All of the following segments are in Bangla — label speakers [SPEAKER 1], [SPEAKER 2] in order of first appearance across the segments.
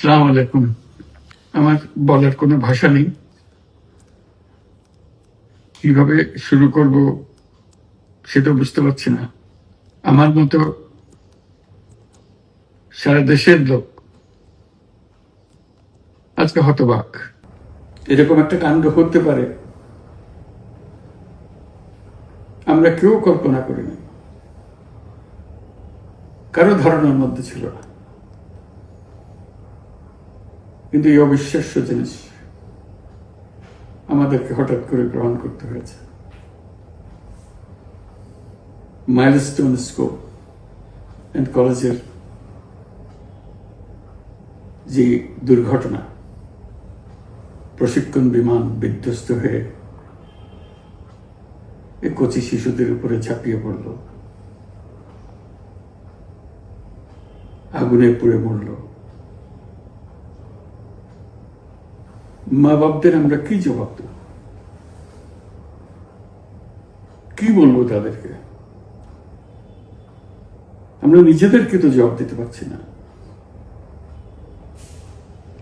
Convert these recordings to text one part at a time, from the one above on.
[SPEAKER 1] আসসালামু আলাইকুম। আমার বলার কোনো ভাষা নেই, কিভাবে শুরু করব সেটা বুঝতে পারছি না। আমার মতো সারা দেশের লোক আজকে হতবাক। এরকম একটা কাণ্ড হতে পারে আমরা কেউ কল্পনা করিনি, কারো ধারণার মধ্যে ছিল না। কিন্তু এই অবিশ্বাস্য জিনিস আমাদেরকে হঠাৎ করে গ্রহণ করতে হয়েছে। মাইলস্টোন স্কুল অ্যান্ড কলেজের যে দুর্ঘটনা, প্রশিক্ষণ বিমান বিধ্বস্ত হয়ে এই কচি শিশুদের উপরে ঝাঁপিয়ে পড়ল, আগুনে পুড়ে মরল। মা বাপদের আমরা কি জবাব দেব? কি বলবো তাদেরকে? আমরা নিজেদেরকে তো জবাব দিতে পারছি না।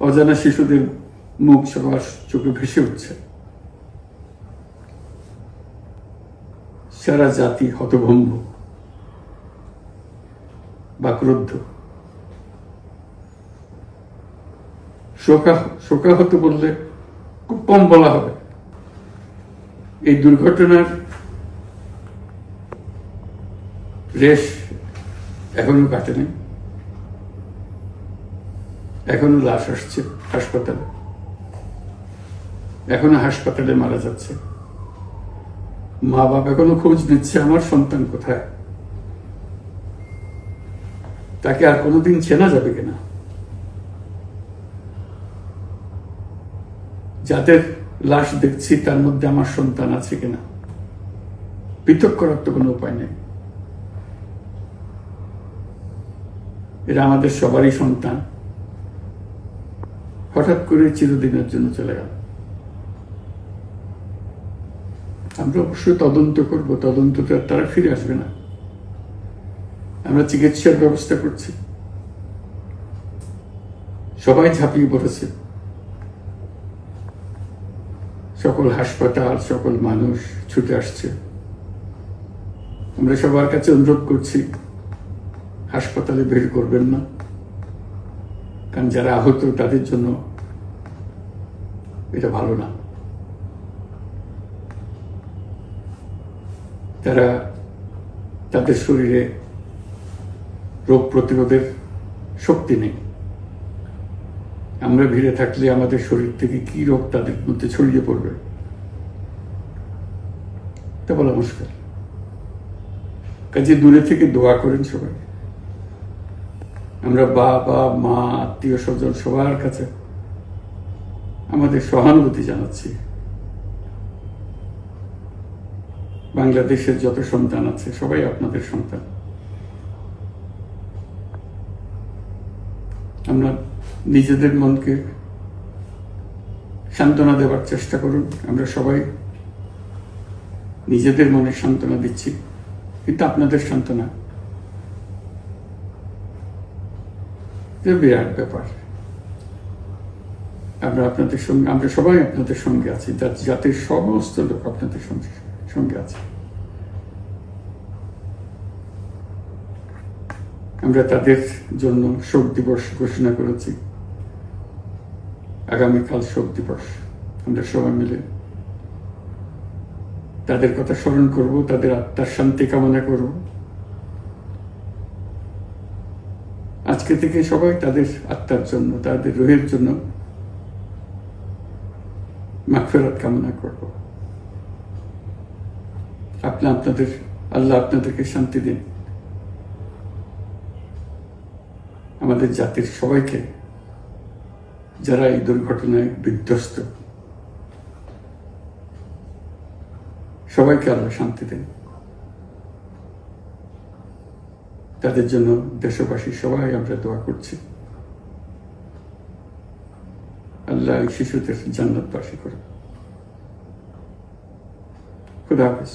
[SPEAKER 1] অজানা শিশুদের মুখ সবার চোখে ভেসে উঠছে। সারা জাতি হতভম্ব, বাক্রুদ্ধ, শোকাহত বললে খুব কম বলা হবে। এই দুর্ঘটনার রেশ এখনো কাটেনি। এখনো লাশ আসছে হাসপাতালে, এখনো হাসপাতালে মারা যাচ্ছে। মা বাবা এখনো খোঁজ নিচ্ছে আমার সন্তান কোথায়, তাকে আর কোনোদিন চেনা যাবে কিনা। যাদের লাশ দেখছি তার মধ্যে আমার সন্তান আছে কিনা পৃথক করার তো কোনো উপায় নেই। এরা আমাদের সবারই সন্তান, হঠাৎ করে চিরদিনের জন্য চলে গেল। আমরা অবশ্যই তদন্ত করব, তদন্তটা তারা ফিরে আসবে না। আমরা চিকিৎসার ব্যবস্থা করছি, সবাই ঝাঁপিয়ে পড়েছে। সকল হাসপাতাল, সকল মানুষ ছুটে আসছে। আমরা সবার কাছে অনুরোধ করছি, হাসপাতালে ভিড় করবেন না, কারণ যারা আহত তাদের জন্য এটা ভালো না। তারা তাদের শরীরে রোগ প্রতিরোধের শক্তি নেই। আমরা ভিড়ে থাকলে আমাদের শরীর থেকে কি রোগ তাদের মধ্যে ছড়িয়ে পড়বে তা বলা মুশকিল। কাজে দূরে থেকে দোয়া করেন সবাই। আমরা বাবা মা আত্মীয় স্বজন সবার কাছে আমাদের সহানুভূতি জানাচ্ছি। বাংলাদেশের যত সন্তান আছে সবাই আপনাদের সন্তান। আমরা নিজেদের মনকে সান্ত্বনা দেওয়ার চেষ্টা করুন। আমরা সবাই নিজেদের মনে সান্ত্বনা দিচ্ছি, কিন্তু আপনাদের সান্ত্বনা বিরাট ব্যাপার। আপনাদের সঙ্গে, আমরা সবাই আপনাদের সঙ্গে আছি, জাতির সমস্ত লোক আপনাদের সঙ্গে আছে। আমরা তাদের জন্য শোক দিবস ঘোষণা করেছি। আগামীকাল শোক দিবস, আমরা সবাই মিলে তাদের কথা স্মরণ করব, তাদের আত্মার শান্তি কামনা করব। আজকে থেকে সবাই তাদের আত্মার জন্য, তাদের রুহের জন্য মাগফিরাত কামনা করব। আল্লাহ আপনাদেরকে শান্তি দিন। আমাদের জাতির সবাইকে, যারা এই দুর্ঘটনায় বিধ্বস্ত, সবাইকে আল্লাহ শান্তি দেন। তাদের জন্য দেশবাসী সবাই আমরা দোয়া করছি। আল্লাহ এই শিশুদের জান্নাতবাসী করে। খুদা হাফেজ।